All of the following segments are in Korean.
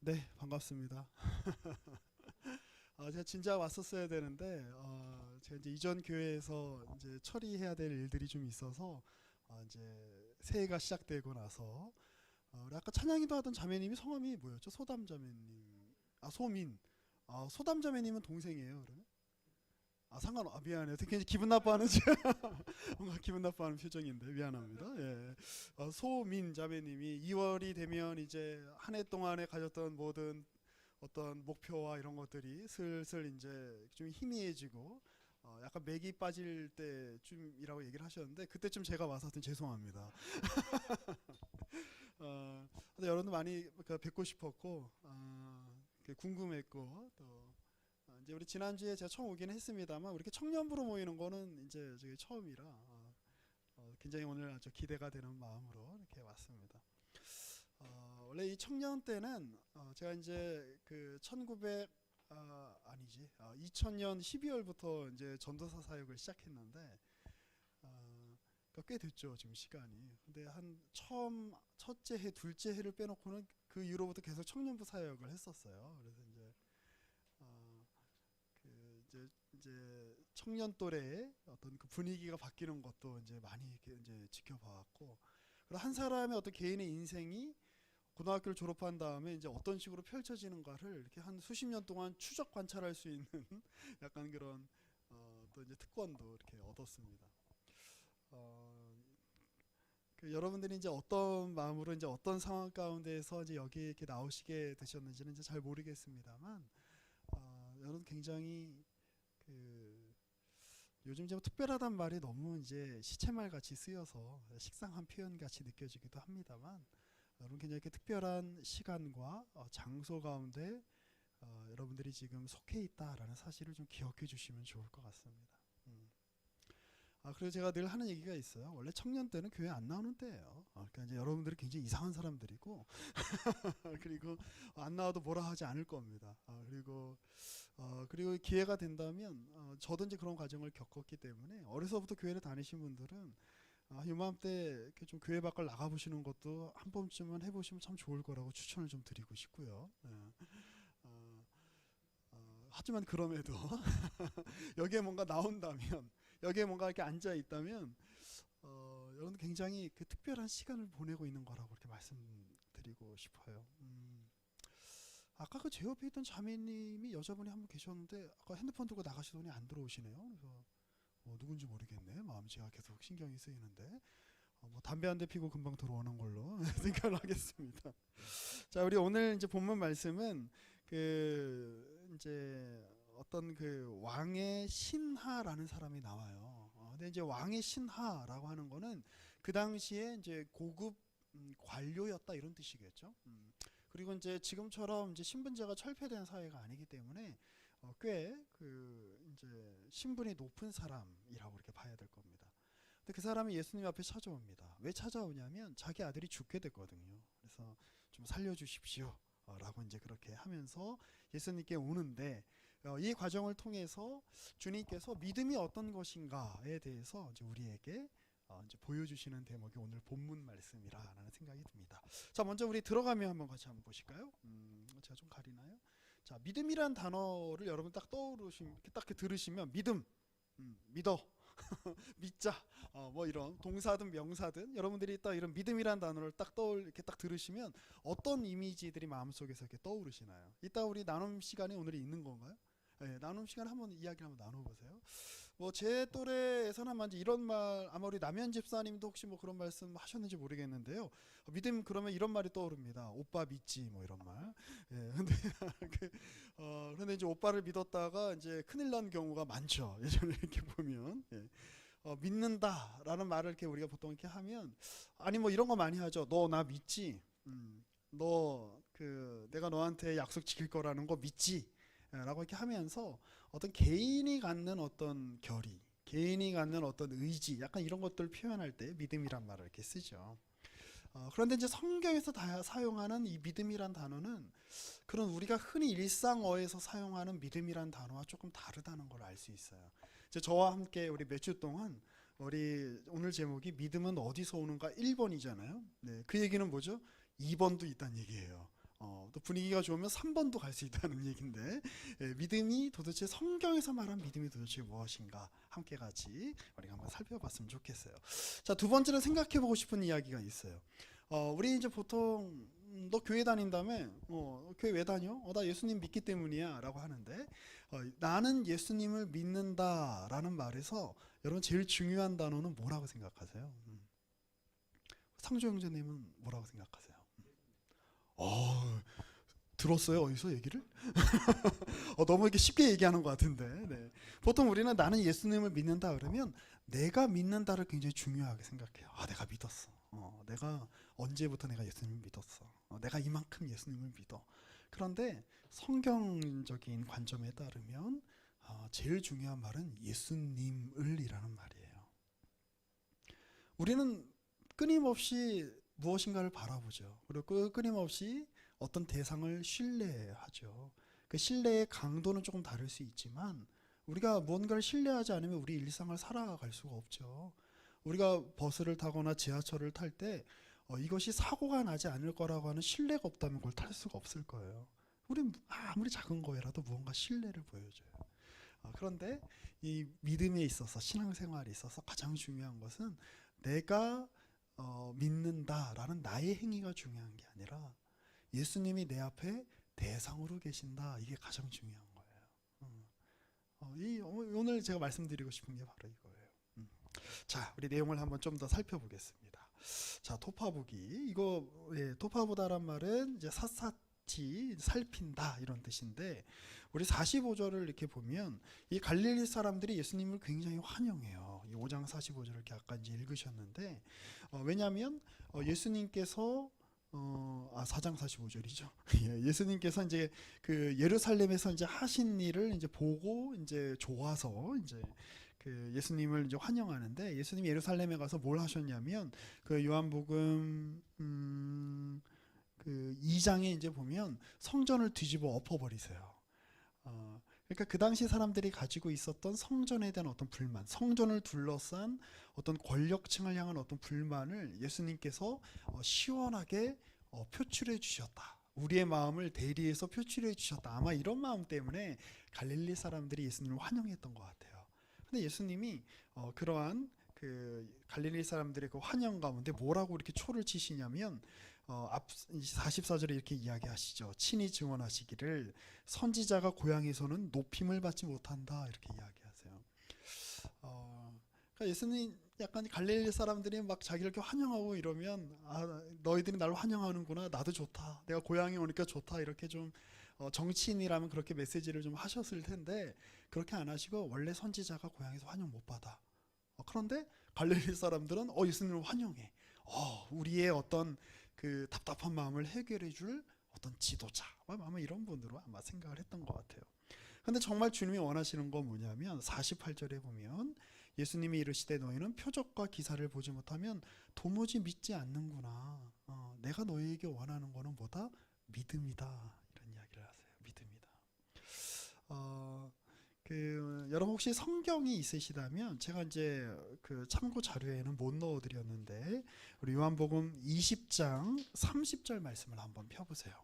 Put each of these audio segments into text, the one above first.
네, 반갑습니다. 제가 진작 왔었어야 되는데, 제가 이제 이전 교회에서 이제 처리해야 될 일들이 좀 있어서, 이제 새해가 시작되고 나서, 우리 아까 찬양이도 하던 자매님이 성함이 뭐였죠? 소담 자매님. 소민. 소담 자매님은 동생이에요, 그러면? 미안해요. 되게 기분 나빠하는, 뭔가 기분 나빠하는 표정인데, 미안합니다. 예. 소민 자매님이 2월이 되면 이제 한 해 동안에 가졌던 모든 어떤 목표와 이런 것들이 슬슬 이제 좀 희미해지고 약간 맥이 빠질 때쯤이라고 얘기를 하셨는데 그때쯤 제가 와서 하여튼 죄송합니다. 근데 여러분들 많이 뵙고 싶었고 궁금했고 또 이제 우리 지난주에 제가 처음 오긴 했습니다만 우리 이렇게 청년부로 모이는 거는 이제 저게 처음이라 굉장히 오늘 아주 기대가 되는 마음으로 이렇게 왔습니다. 원래 이 청년 때는 제가 이제 그 2000년 12월부터 이제 전도사 사역을 시작했는데 그러니까 꽤 됐죠 지금 시간이. 근데 한 처음 첫째 해, 둘째 해를 빼놓고는 그 이후로부터 계속 청년부 사역을 했었어요. 그래서 이제 어, 이제 청년 또래의 어떤 그 분위기가 바뀌는 것도 이제 많이 이렇게 이제 지켜봐왔고, 그리고 한 사람의 어떤 개인의 인생이 고등학교를 졸업한 다음에 이제 어떤 식으로 펼쳐지는가를 이렇게 한 수십 년 동안 추적 관찰할 수 있는 약간 그런 또 이제 특권도 이렇게 얻었습니다. 어, 여러분들이 이제 어떤 마음으로 이제 어떤 상황 가운데에서 이제 여기 이렇게 나오시게 되셨는지는 이제 잘 모르겠습니다만, 여러분 굉장히 그 요즘 이제 특별하단 말이 너무 이제 시체말 같이 쓰여서 식상한 표현 같이 느껴지기도 합니다만, 여러분 굉장히 이렇게 특별한 시간과 장소 가운데 여러분들이 지금 속해 있다라는 사실을 좀 기억해 주시면 좋을 것 같습니다. 그리고 제가 늘 하는 얘기가 있어요. 원래 청년 때는 교회 안 나오는 때예요. 그러니까 이제 여러분들이 굉장히 이상한 사람들이고 그리고 안 나와도 뭐라 하지 않을 겁니다. 그리고 기회가 된다면 저도 이제 그런 과정을 겪었기 때문에 어려서부터 교회를 다니신 분들은 이맘때 이렇게 좀 교회 밖을 나가보시는 것도 한 번쯤은 해보시면 참 좋을 거라고 추천을 좀 드리고 싶고요. 어, 하지만 그럼에도 여기에 뭔가 나온다면, 여기에 뭔가 이렇게 앉아 있다면, 여러분 굉장히 그 특별한 시간을 보내고 있는 거라고 그렇게 말씀드리고 싶어요. 아까 그 제 옆에 있던 자매님이 여자분이 한 분 계셨는데 아까 핸드폰 들고 나가시더니 안 들어오시네요. 그래서 누군지 모르겠네. 마음이 제가 계속 신경이 쓰이는데 뭐 담배 한 대 피고 금방 들어오는 걸로 생각을 하겠습니다. 자, 우리 오늘 이제 본문 말씀은 그 이제 어떤 그 왕의 신하라는 사람이 나와요. 근데 이제 왕의 신하라고 하는 거는 그 당시에 이제 고급 관료였다 이런 뜻이겠죠. 그리고 이제 지금처럼 이제 신분제가 철폐된 사회가 아니기 때문에 꽤 그 이제 신분이 높은 사람이라고 이렇게 봐야 될 겁니다. 근데 그 사람이 예수님 앞에 찾아옵니다. 왜 찾아오냐면 자기 아들이 죽게 됐거든요. 그래서 좀 살려주십시오. 라고 이제 그렇게 하면서 예수님께 오는데 이 과정을 통해서 주님께서 믿음이 어떤 것인가에 대해서 이제 우리에게 이제 보여주시는 대목이 오늘 본문 말씀이라는 생각이 듭니다. 자, 먼저 우리 들어가면 한번 같이 한번 보실까요? 제가 좀 가리나요? 자, 믿음이란 단어를 여러분 딱 떠오르시면 이렇게 딱 들으시면 믿음, 믿어, 믿자, 뭐 이런 동사든 명사든 여러분들이 딱 이런 믿음이란 단어를 딱 이렇게 딱 들으시면 어떤 이미지들이 마음속에서 이렇게 떠오르시나요? 이따 우리 나눔 시간이 오늘이 있는 건가요? 네, 나눔 시간 한번 이야기를 한번 나눠보세요. 뭐 제 또래에서는 아마 이런 말, 아마 우리 남현 집사님도 혹시 뭐 그런 말씀 하셨는지 모르겠는데요. 믿음 그러면 이런 말이 떠오릅니다. 오빠 믿지 뭐 이런 말. 예, 근데 그런데 이제 오빠를 믿었다가 이제 큰일 난 경우가 많죠. 예전에 이렇게 보면. 예. 믿는다라는 말을 이렇게 우리가 보통 이렇게 하면 아니 뭐 이런 거 많이 하죠. 너 나 믿지? 너 그 내가 너한테 약속 지킬 거라는 거 믿지? 라고 이렇게 하면서 어떤 개인이 갖는 어떤 결의, 개인이 갖는 어떤 의지, 약간 이런 것들을 표현할 때 믿음이란 말을 이렇게 쓰죠. 그런데 이제 성경에서 다 사용하는 이 믿음이란 단어는 그런 우리가 흔히 일상어에서 사용하는 믿음이란 단어와 조금 다르다는 걸 알 수 있어요. 이제 저와 함께 우리 몇 주 동안 우리 오늘 제목이 믿음은 어디서 오는가 1번이잖아요. 네, 그 얘기는 뭐죠? 2번도 있다는 얘기예요. 또 분위기가 좋으면 3번도 갈 수 있다는 얘기인데, 믿음이 도대체 성경에서 말한 믿음이 도대체 무엇인가 함께 같이 우리가 한번 살펴봤으면 좋겠어요. 자, 두 번째로 생각해보고 싶은 이야기가 있어요. 우리 이제 보통 너 교회 다닌다며? 교회 왜 다녀? 나 예수님 믿기 때문이야 라고 하는데, 나는 예수님을 믿는다라는 말에서 여러분 제일 중요한 단어는 뭐라고 생각하세요? 상조 형제님은 뭐라고 생각하세요? 들었어요? 어디서 얘기를? 너무 이렇게 쉽게 얘기하는 것 같은데. 네. 보통 우리는 나는 예수님을 믿는다 그러면 내가 믿는다를 굉장히 중요하게 생각해요. 내가 믿었어. 내가 언제부터 내가 예수님을 믿었어. 내가 이만큼 예수님을 믿어. 그런데 성경적인 관점에 따르면 제일 중요한 말은 예수님을이라는 말이에요. 우리는 끊임없이 무엇인가를 바라보죠. 그리고 끊임없이 어떤 대상을 신뢰하죠. 그 신뢰의 강도는 조금 다를 수 있지만 우리가 무언가를 신뢰하지 않으면 우리 일상을 살아갈 수가 없죠. 우리가 버스를 타거나 지하철을 탈 때 이것이 사고가 나지 않을 거라고 하는 신뢰가 없다면 그걸 탈 수가 없을 거예요. 우리는 아무리 작은 거라도 무언가 신뢰를 보여줘요. 그런데 이 믿음에 있어서 신앙생활에 있어서 가장 중요한 것은 내가 믿는다라는 나의 행위가 중요한 게 아니라 예수님이 내 앞에 대상으로 계신다. 이게 가장 중요한 거예요. 오늘 제가 말씀드리고 싶은 게 바로 이거예요. 자, 우리 내용을 한번 좀 더 살펴보겠습니다. 자, 토파보기. 이거 토파보다란 말은 이제 샅샅이 살핀다 이런 뜻인데, 우리 45절을 이렇게 보면 이 갈릴리 사람들이 예수님을 굉장히 환영해요. 이 5장 45절을 이렇게 아까 이제 읽으셨는데, 왜냐하면 예수님께서 4장 45절이죠. 예수님께서 이제 그 예루살렘에서 이제 하신 일을 이제 보고 이제 좋아서 이제 그 예수님을 이제 환영하는데, 예수님이 예루살렘에 가서 뭘 하셨냐면 그 요한복음 그 2장에 이제 보면 성전을 뒤집어 엎어버리세요. 그러니까 그 당시 사람들이 가지고 있었던 성전에 대한 어떤 불만, 성전을 둘러싼 어떤 권력층을 향한 어떤 불만을 예수님께서 시원하게 표출해 주셨다. 우리의 마음을 대리해서 표출해 주셨다. 아마 이런 마음 때문에 갈릴리 사람들이 예수님을 환영했던 것 같아요. 근데 예수님이 그러한 그 갈릴리 사람들의 그 환영 가운데 뭐라고 이렇게 초를 치시냐면 앞 44절에 이렇게 이야기하시죠. 친히 증언하시기를 선지자가 고향에서는 높임을 받지 못한다 이렇게 이야기하세요. 그러니까 예수님 약간 갈릴리 사람들이 막 자기를 이렇게 환영하고 이러면 너희들이 날 환영하는구나, 나도 좋다, 내가 고향에 오니까 좋다, 이렇게 좀 정치인이라면 그렇게 메시지를 좀 하셨을 텐데 그렇게 안 하시고 원래 선지자가 고향에서 환영 못 받아. 그런데 갈릴리 사람들은 예수님을 환영해. 우리의 어떤 그 답답한 마음을 해결해 줄 어떤 지도자, 아마 이런 분으로 아마 생각을 했던 것 같아요. 근데 정말 주님이 원하시는 건 뭐냐면 48절에 보면 예수님이 이르시되 너희는 표적과 기사를 보지 못하면 도무지 믿지 않는구나. 내가 너희에게 원하는 거는 뭐다? 믿음이다. 이런 이야기를 하세요. 믿음이다. 여러분 혹시 성경이 있으시다면 제가 이제 그 참고 자료에는 못 넣어드렸는데 우리 요한복음 20장 30절 말씀을 한번 펴보세요.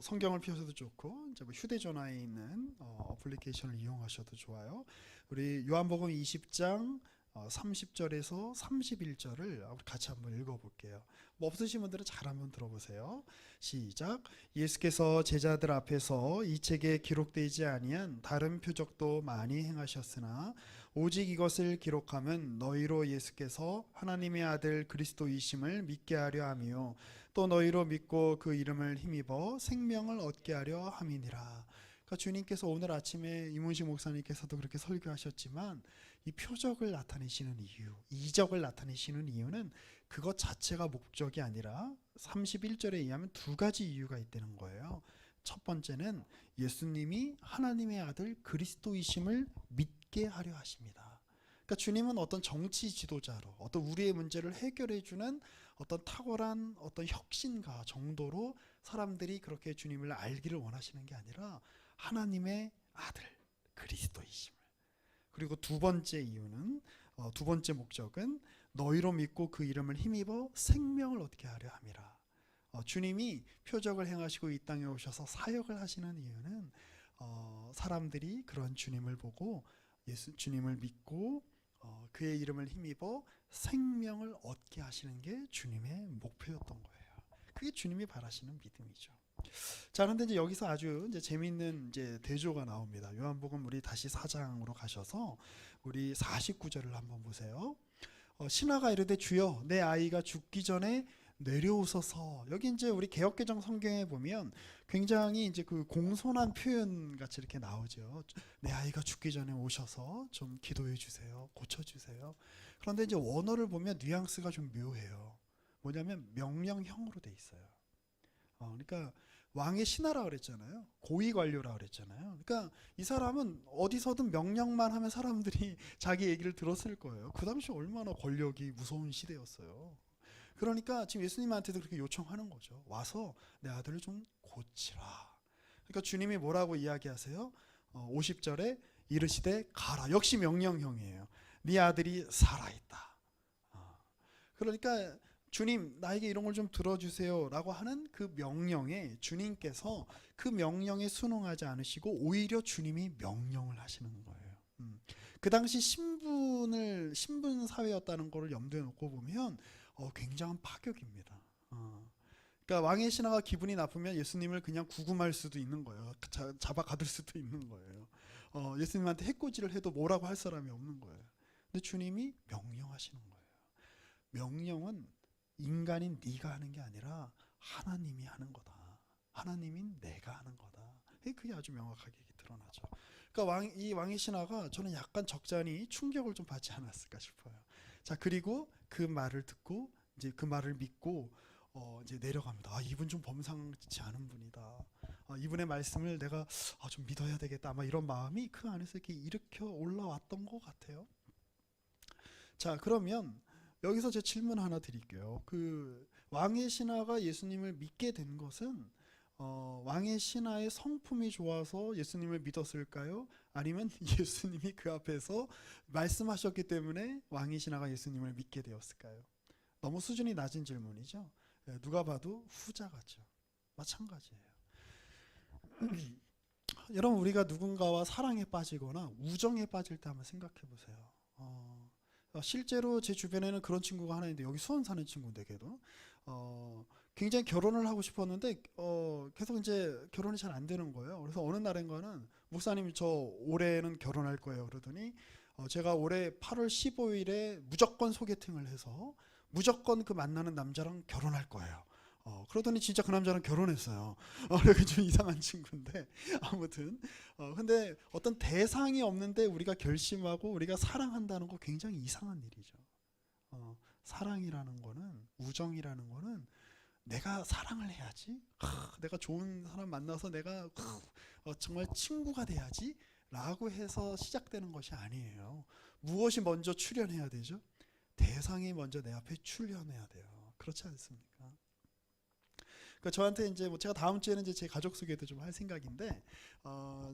성경을 펴셔도 좋고 이제 휴대전화에 있는 어플리케이션을 이용하셔도 좋아요. 우리 요한복음 20장 30절에서 31절을 같이 한번 읽어볼게요. 없으신 분들은 잘 한번 들어보세요. 시작. 예수께서 제자들 앞에서 이 책에 기록되지 아니한 다른 표적도 많이 행하셨으나 오직 이것을 기록하면 너희로 예수께서 하나님의 아들 그리스도이심을 믿게 하려 함이요 또 너희로 믿고 그 이름을 힘입어 생명을 얻게 하려 함이니라. 그러니까 주님께서 오늘 아침에 이문식 목사님께서도 그렇게 설교하셨지만 이 표적을 나타내시는 이유, 이적을 나타내시는 이유는 그것 자체가 목적이 아니라 31절에 의하면 두 가지 이유가 있다는 거예요. 첫 번째는 예수님이 하나님의 아들 그리스도이심을 믿게 하려 하십니다. 그러니까 주님은 어떤 정치 지도자로 어떤 우리의 문제를 해결해주는 어떤 탁월한 어떤 혁신가 정도로 사람들이 그렇게 주님을 알기를 원하시는 게 아니라 하나님의 아들 그리스도이심을. 그리고 두 번째 이유는 두 번째 목적은 너희로 믿고 그 이름을 힘입어 생명을 얻게 하려 함이라. 주님이 표적을 행하시고 이 땅에 오셔서 사역을 하시는 이유는 사람들이 그런 주님을 보고 주님을 믿고 그의 이름을 힘입어 생명을 얻게 하시는 게 주님의 목표였던 거예요. 그게 주님이 바라시는 믿음이죠. 자, 그런데 이제 여기서 아주 이제 재미있는 이제 대조가 나옵니다. 요한복음 우리 다시 4장으로 가셔서 우리 49절을 한번 보세요. 신하가 이르되 주여 내 아이가 죽기 전에 내려오소서. 여기 이제 우리 개역개정 성경에 보면 굉장히 이제 그 공손한 표현 같이 이렇게 나오죠. 내 아이가 죽기 전에 오셔서 좀 기도해 주세요. 고쳐 주세요. 그런데 이제 원어를 보면 뉘앙스가 좀 묘해요. 뭐냐면 명령형으로 돼 있어요. 그러니까 왕의 신하라 그랬잖아요. 고위 관료라 그랬잖아요. 그러니까 이 사람은 어디서든 명령만 하면 사람들이 자기 얘기를 들었을 거예요. 그 당시 얼마나 권력이 무서운 시대였어요. 그러니까 지금 예수님한테도 그렇게 요청하는 거죠. 와서 내 아들을 좀 고치라. 그러니까 주님이 뭐라고 이야기하세요? 50절에 이르시되 가라. 역시 명령형이에요. 네 아들이 살아있다. 그러니까 주님 나에게 이런 걸 좀 들어주세요 라고 하는 그 명령에 주님께서 그 명령에 순응하지 않으시고 오히려 주님이 명령을 하시는 거예요. 그 당시 신분 사회였다는 것을 염두에 놓고 보면 굉장한 파격입니다. 그러니까 왕의 신하가 기분이 나쁘면 예수님을 그냥 구금할 수도 있는 거예요. 잡아 가둘 수도 있는 거예요. 예수님한테 해코지를 해도 뭐라고 할 사람이 없는 거예요. 근데 주님이 명령하시는 거예요. 명령은 인간인 네가 하는 게 아니라 하나님이 하는 거다. 하나님인 내가 하는 거다. 그게 아주 명확하게 드러나죠. 그러니까 이 왕의 신하가 저는 약간 적잖이 충격을 좀 받지 않았을까 싶어요. 자, 그리고 그 말을 듣고 이제 그 말을 믿고 이제 내려갑니다. 이분 좀 범상치 않은 분이다. 이분의 말씀을 내가 좀 믿어야 되겠다. 아마 이런 마음이 그 안에서 이렇게 일으켜 올라왔던 것 같아요. 자, 그러면 여기서 제 질문 하나 드릴게요. 그 왕의 신하가 예수님을 믿게 된 것은 왕의 신하의 성품이 좋아서 예수님을 믿었을까요? 아니면 예수님이 그 앞에서 말씀하셨기 때문에 왕의 신하가 예수님을 믿게 되었을까요? 너무 수준이 낮은 질문이죠. 누가 봐도 후자 같죠. 마찬가지예요. 여러분, 우리가 누군가와 사랑에 빠지거나 우정에 빠질 때 한번 생각해 보세요. 실제로 제 주변에는 그런 친구가 하나 있는데, 여기 수원 사는 친구인데 걔도 굉장히 결혼을 하고 싶었는데 계속 이제 결혼이 잘 안 되는 거예요. 그래서 어느 날인가는 목사님 저 올해는 결혼할 거예요 그러더니 제가 올해 8월 15일에 무조건 소개팅을 해서 무조건 그 만나는 남자랑 결혼할 거예요. 그러더니 진짜 그 남자랑 결혼했어요. 그게 좀 이상한 친구인데 아무튼 근데 어떤 대상이 없는데 우리가 결심하고 우리가 사랑한다는 거 굉장히 이상한 일이죠. 사랑이라는 거는, 우정이라는 거는 내가 사랑을 해야지, 내가 좋은 사람 만나서 내가 정말 친구가 돼야지 라고 해서 시작되는 것이 아니에요. 무엇이 먼저 출현해야 되죠? 대상이 먼저 내 앞에 출현해야 돼요. 그렇지 않습니까? 그러니까 저한테 이제 뭐 제가 다음 주에는 이제 제 가족 소개도 좀 할 생각인데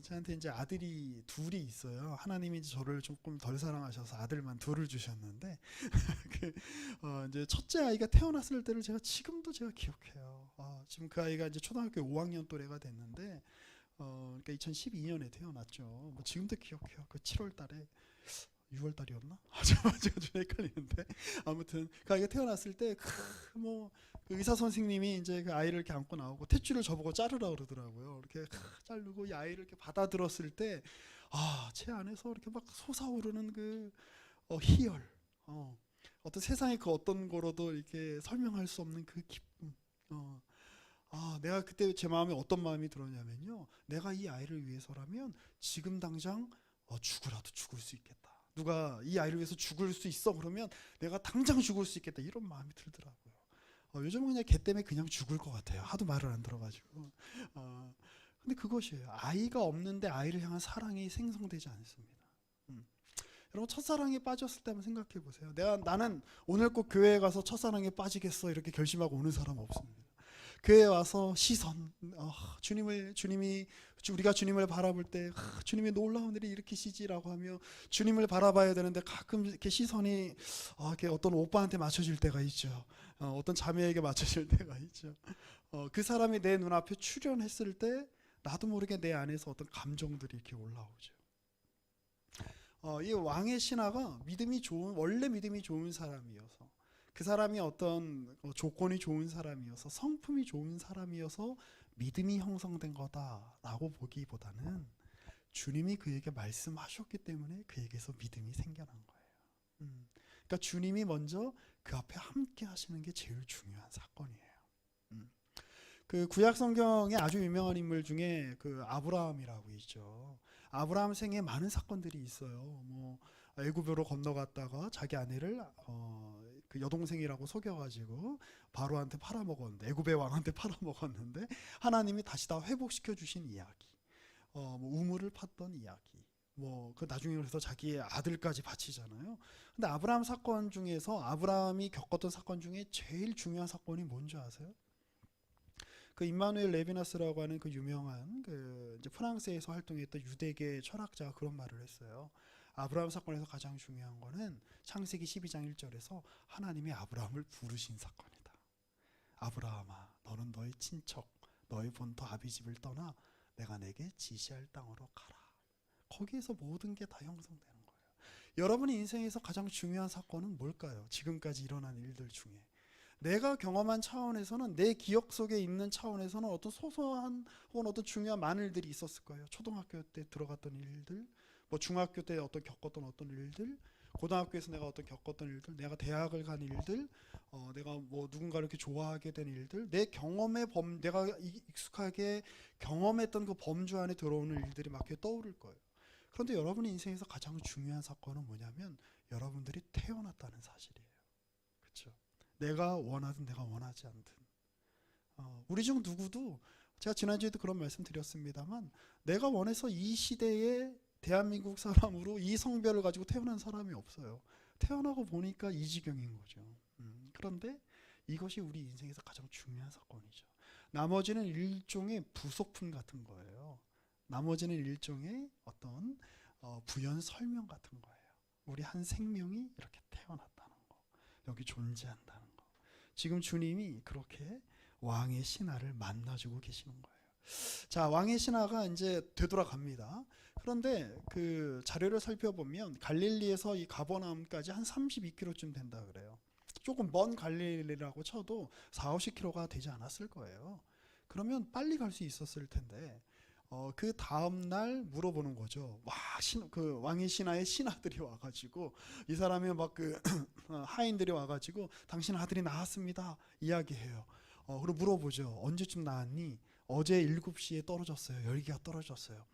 저한테 이제 아들이 둘이 있어요. 하나님이 저를 조금 덜 사랑하셔서 아들만 둘을 주셨는데 이제 첫째 아이가 태어났을 때를 지금도 제가 기억해요. 지금 그 아이가 이제 초등학교 5학년 또래가 됐는데 그러니까 2012년에 태어났죠. 뭐 지금도 기억해요. 그 7월 달에 6월 달이었나? 제가 좀 헷갈리는데 아무튼 그 아이가 태어났을 때 그 의사 선생님이 이제 그 아이를 이렇게 안고 나오고 탯줄을 저보고 자르라 그러더라고요. 이렇게 자르고 이 아이를 이렇게 받아들었을 때 제 안에서 이렇게 막 솟아오르는 그 희열, 어떤 세상의 그 어떤 거로도 이렇게 설명할 수 없는 그 기쁨. 내가 그때 제 마음에 어떤 마음이 들었냐면요. 내가 이 아이를 위해서라면 지금 당장 죽으라도 죽을 수 있겠다. 누가 이 아이를 위해서 죽을 수 있어 그러면 내가 당장 죽을 수 있겠다. 이런 마음이 들더라고요. 요즘은 그냥 걔 때문에 그냥 죽을 것 같아요. 하도 말을 안 들어가지고. 근데 그것이에요. 아이가 없는데 아이를 향한 사랑이 생성되지 않습니다. 여러분, 첫사랑에 빠졌을 때 한번 생각해 보세요. 나는 오늘 꼭 교회에 가서 첫사랑에 빠지겠어 이렇게 결심하고 오는 사람 없습니다. 교회에 와서 시선, 우리가 주님을 바라볼 때 주님의 놀라운 일을 일으키시지라고 하며 주님을 바라봐야 되는데 가끔 이렇게 시선이 이렇게 어떤 오빠한테 맞춰질 때가 있죠. 어떤 자매에게 맞춰질 때가 있죠. 그 사람이 내 눈앞에 출현했을 때 나도 모르게 내 안에서 어떤 감정들이 이렇게 올라오죠. 이 왕의 신하가 원래 믿음이 좋은 사람이어서, 그 사람이 어떤 조건이 좋은 사람이어서, 성품이 좋은 사람이어서 믿음이 형성된 거다라고 보기보다는 주님이 그에게 말씀하셨기 때문에 그에게서 믿음이 생겨난 거예요. 그러니까 주님이 먼저 그 앞에 함께 하시는 게 제일 중요한 사건이에요. 그 구약 성경에 아주 유명한 인물 중에 그 아브라함이라고 있죠. 아브라함 생에 많은 사건들이 있어요. 뭐 애굽으로 건너갔다가 자기 아내를 그 여동생이라고 속여가지고 바로한테 팔아먹었는데, 애굽의 왕한테 팔아먹었는데 하나님이 다시 다 회복시켜 주신 이야기. 뭐 우물을 팠던 이야기. 뭐 그 나중에 그래서 자기의 아들까지 바치잖아요. 근데 아브라함 사건 중에서 아브라함이 겪었던 사건 중에 제일 중요한 사건이 뭔지 아세요? 그 임마누엘 레비나스라고 하는 그 유명한 그 이제 프랑스에서 활동했던 유대계 철학자가 그런 말을 했어요. 아브라함 사건에서 가장 중요한 거는 창세기 12장 1절에서 하나님이 아브라함을 부르신 사건이다. 아브라함아, 너는 너의 친척, 너의 본토 아비집을 떠나 내가 내게 지시할 땅으로 가라. 거기에서 모든 게 다 형성되는 거예요. 여러분의 인생에서 가장 중요한 사건은 뭘까요? 지금까지 일어난 일들 중에 내가 경험한 차원에서는, 내 기억 속에 있는 차원에서는 어떤 소소한 혹은 어떤 중요한 많은 일들이 있었을 거예요. 초등학교 때 들어갔던 일들, 뭐 중학교 때 어떤 겪었던 어떤 일들, 고등학교에서 내가 어떤 겪었던 일들, 내가 대학을 간 일들, 내가 뭐 누군가를 이렇게 좋아하게 된 일들, 내 경험의 내가 익숙하게 경험했던 그 범주 안에 들어오는 일들이 막 이렇게 떠오를 거예요. 그런데 여러분의 인생에서 가장 중요한 사건은 뭐냐면 여러분들이 태어났다는 사실이에요. 그렇죠? 내가 원하든 내가 원하지 않든, 우리 중 누구도, 제가 지난주에도 그런 말씀 드렸습니다만, 내가 원해서 이 시대에 대한민국 사람으로 이 성별을 가지고 태어난 사람이 없어요. 태어나고 보니까 이 지경인 거죠. 그런데 이것이 우리 인생에서 가장 중요한 사건이죠. 나머지는 일종의 부속품 같은 거예요. 나머지는 일종의 어떤 부연 설명 같은 거예요. 우리 한 생명이 이렇게 태어났다는 거, 여기 존재한다는 거. 지금 주님이 그렇게 왕의 신하를 만나주고 계시는 거예요. 자, 왕의 신하가 이제 되돌아갑니다. 그런데 그 자료를 살펴보면 갈릴리에서 이 가버나움까지 한 32km쯤 된다 그래요. 조금 먼 갈릴리라고 쳐도 4, 50km가 되지 않았을 거예요. 그러면 빨리 갈 수 있었을 텐데 그 다음 날 물어보는 거죠. 그 왕의 신하의 신하들이 와가지고, 이 사람이 막 그 하인들이 와가지고 당신 아들이 나왔습니다 이야기해요. 그리고 물어보죠. 언제쯤 나왔니? 어제 7시에 떨어졌어요. 열기가 떨어졌어요.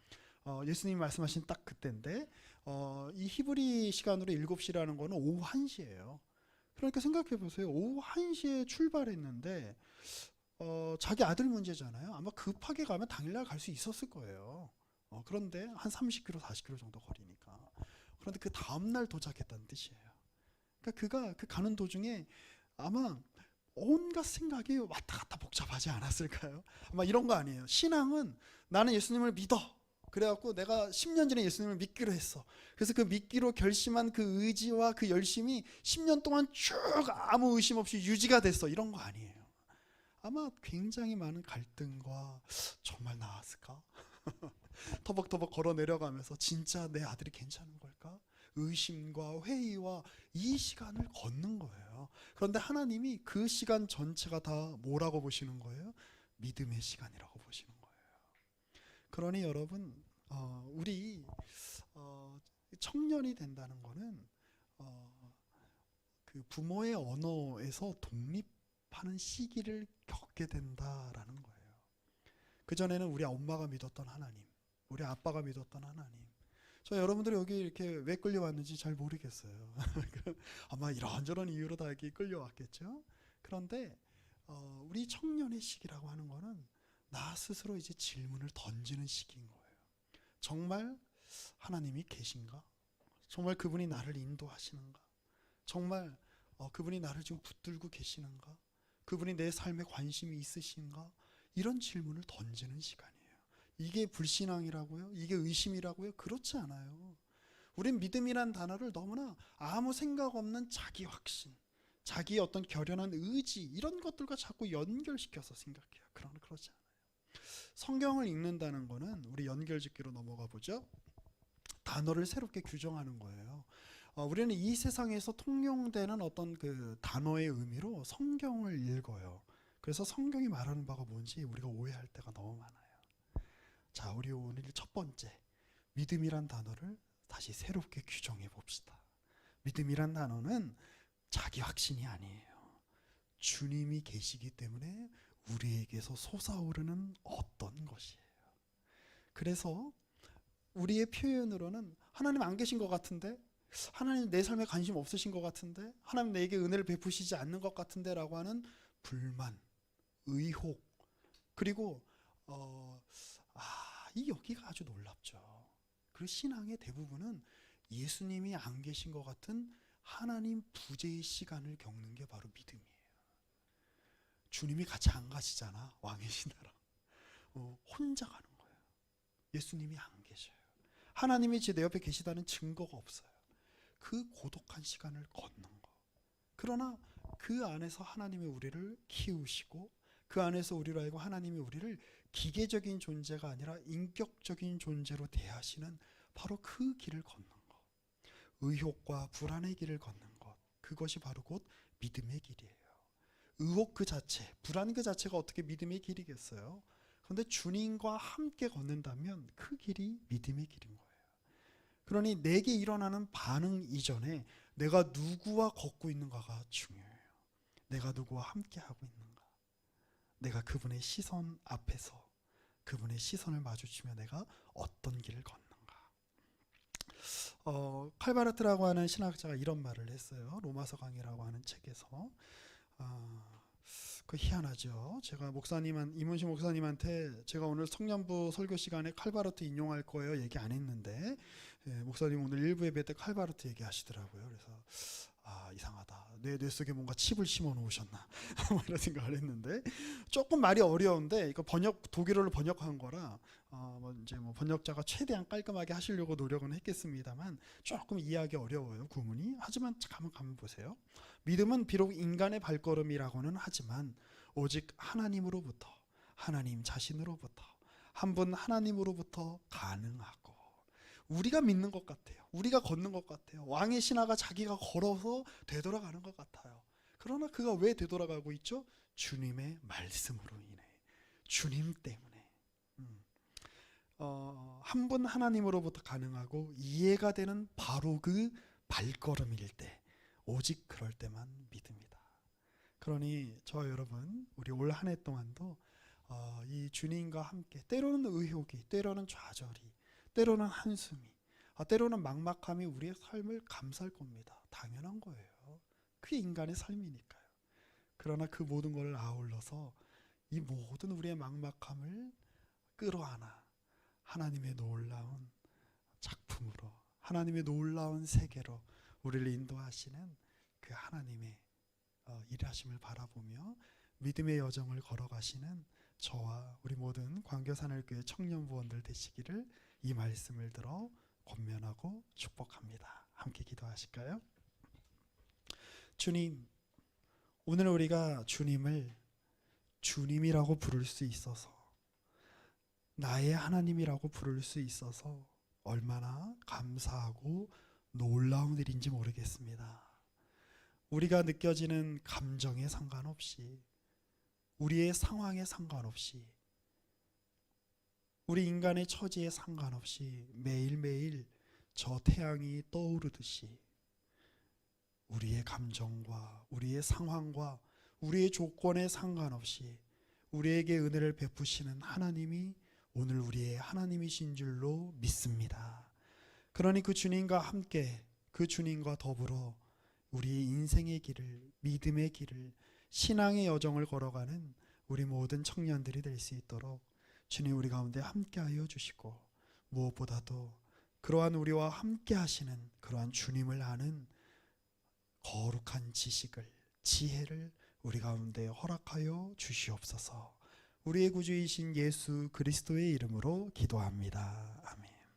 예수님이 말씀하신 딱 그때인데, 이 히브리 시간으로 7시라는 거는 오후 1시예요. 그러니까 생각해 보세요. 오후 1시에 출발했는데 자기 아들 문제잖아요. 아마 급하게 가면 당일날 갈 수 있었을 거예요. 그런데 한 30km, 40km 정도 거리니까. 그런데 그 다음날 도착했다는 뜻이에요. 그러니까 그가 그 가는 도중에 아마 온갖 생각이 왔다 갔다 복잡하지 않았을까요? 아마 이런 거 아니에요. 신앙은 나는 예수님을 믿어. 그래갖고 내가 10년 전에 예수님을 믿기로 했어. 그래서 그 믿기로 결심한 그 의지와 그 열심이 10년 동안 쭉 아무 의심 없이 유지가 됐어. 이런 거 아니에요. 아마 굉장히 많은 갈등과, 정말 나았을까? 터벅터벅 걸어 내려가면서 진짜 내 아들이 괜찮은 걸까? 의심과 회의와 이 시간을 걷는 거예요. 그런데 하나님이 그 시간 전체가 다 뭐라고 보시는 거예요? 믿음의 시간이라고 보시는 거예요. 그러니 여러분, 우리 청년이 된다는 거는 그 부모의 언어에서 독립하는 시기를 겪게 된다라는 거예요. 그전에는 우리 엄마가 믿었던 하나님, 우리 아빠가 믿었던 하나님, 저 여러분들이 여기 이렇게 왜 끌려왔는지 잘 모르겠어요. 아마 이런저런 이유로 다 이렇게 끌려왔겠죠. 그런데 우리 청년의 시기라고 하는 거는 나 스스로 이제 질문을 던지는 시기인 거예요. 정말 하나님이 계신가? 정말 그분이 나를 인도하시는가? 정말 그분이 나를 지금 붙들고 계시는가? 그분이 내 삶에 관심이 있으신가? 이런 질문을 던지는 시간이에요. 이게 불신앙이라고요? 이게 의심이라고요? 그렇지 않아요. 우린 믿음이란 단어를 너무나 아무 생각 없는 자기 확신, 자기의 어떤 결연한 의지 이런 것들과 자꾸 연결시켜서 생각해요. 그러나 그렇지 않아요. 성경을 읽는다는 거는 우리 연결짓기로 넘어가 보죠. 단어를 새롭게 규정하는 거예요. 우리는 이 세상에서 통용되는 어떤 그 단어의 의미로 성경을 읽어요. 그래서 성경이 말하는 바가 뭔지 우리가 오해할 때가 너무 많아요. 자, 우리 오늘 첫 번째 믿음이란 단어를 다시 새롭게 규정해 봅시다. 믿음이란 단어는 자기 확신이 아니에요. 주님이 계시기 때문에 우리에게서 솟아오르는 어떤 것이에요. 그래서 우리의 표현으로는 하나님 안 계신 것 같은데, 하나님 내 삶에 관심 없으신 것 같은데, 하나님 내게 은혜를 베푸시지 않는 것 같은데 라고 하는 불만, 의혹, 그리고 이 여기가 아주 놀랍죠. 그 신앙의 대부분은 예수님이 안 계신 것 같은 하나님 부재의 시간을 겪는 게 바로 믿음이에요. 주님이 같이 안 가시잖아. 왕이신 나라. 혼자 가는 거예요. 예수님이 안 계셔요. 하나님이 내 옆에 계시다는 증거가 없어요. 그 고독한 시간을 걷는 거. 그러나 그 안에서 하나님이 우리를 키우시고 그 안에서 우리로 하여금 하나님이 우리를 기계적인 존재가 아니라 인격적인 존재로 대하시는 바로 그 길을 걷는 것. 의혹과 불안의 길을 걷는 것. 그것이 바로 곧 믿음의 길이에요. 의혹 그 자체, 불안 그 자체가 어떻게 믿음의 길이겠어요? 그런데 주님과 함께 걷는다면 그 길이 믿음의 길인 거예요. 그러니 내게 일어나는 반응 이전에 내가 누구와 걷고 있는가가 중요해요. 내가 누구와 함께 하고 있는가. 내가 그분의 시선 앞에서 그분의 시선을 마주치며 내가 어떤 길을 걷는가. 칼바르트라고 하는 신학자가 이런 말을 했어요. 로마서 강의라고 하는 책에서. 그 희한하죠. 제가 이문식 목사님한테 제가 오늘 성년부 설교 시간에 칼바르트 인용할 거예요 얘기 안 했는데, 목사님 오늘 일부 예배 때 칼바르트 얘기하시더라고요. 그래서 이상하다. 뇌 속에 뭔가 칩을 심어 놓으셨나 뭐 이런 생각을 했는데, 조금 말이 어려운데 이거 독일어로 번역한 거라 번역자가 최대한 깔끔하게 하시려고 노력은 했겠습니다만 조금 이해하기 어려워요, 구문이. 하지만 가만 보세요. 믿음은 비록 인간의 발걸음이라고는 하지만 오직 하나님으로부터, 하나님 자신으로부터, 한 분 하나님으로부터 가능하고, 우리가 믿는 것 같아요. 우리가 걷는 것 같아요. 왕의 신하가 자기가 걸어서 되돌아가는 것 같아요. 그러나 그가 왜 되돌아가고 있죠? 주님의 말씀으로 인해, 주님 때문에. 한 분 하나님으로부터 가능하고 이해가 되는 바로 그 발걸음일 때, 오직 그럴 때만 믿습니다. 그러니 저와 여러분, 우리 올 한 해 동안도 이 주님과 함께, 때로는 의혹이, 때로는 좌절이, 때로는 한숨이, 때로는 막막함이 우리의 삶을 감쌀 겁니다. 당연한 거예요. 그게 인간의 삶이니까요. 그러나 그 모든 걸 아울러서 이 모든 우리의 막막함을 끌어안아 하나님의 놀라운 작품으로, 하나님의 놀라운 세계로 우리를 인도하시는 그 하나님의 일하심을 바라보며 믿음의 여정을 걸어가시는 저와 우리 모든 광교산을교회 청년부원들 되시기를 이 말씀을 들어 권면하고 축복합니다. 함께 기도하실까요? 주님, 오늘 우리가 주님을 주님이라고 부를 수 있어서, 나의 하나님이라고 부를 수 있어서 얼마나 감사하고 놀라운 일인지 모르겠습니다. 우리가 느껴지는 감정에 상관없이, 우리의 상황에 상관없이, 우리 인간의 처지에 상관없이 매일매일 저 태양이 떠오르듯이 우리의 감정과 우리의 상황과 우리의 조건에 상관없이 우리에게 은혜를 베푸시는 하나님이 오늘 우리의 하나님이신 줄로 믿습니다. 그러니 그 주님과 함께, 그 주님과 더불어 우리의 인생의 길을, 믿음의 길을, 신앙의 여정을 걸어가는 우리 모든 청년들이 될 수 있도록 주님 우리 가운데 함께하여 주시고, 무엇보다도 그러한 우리와 함께 하시는 그러한 주님을 아는 거룩한 지식을, 지혜를 우리 가운데 허락하여 주시옵소서. 우리의 구주이신 예수 그리스도의 이름으로 기도합니다. 아멘.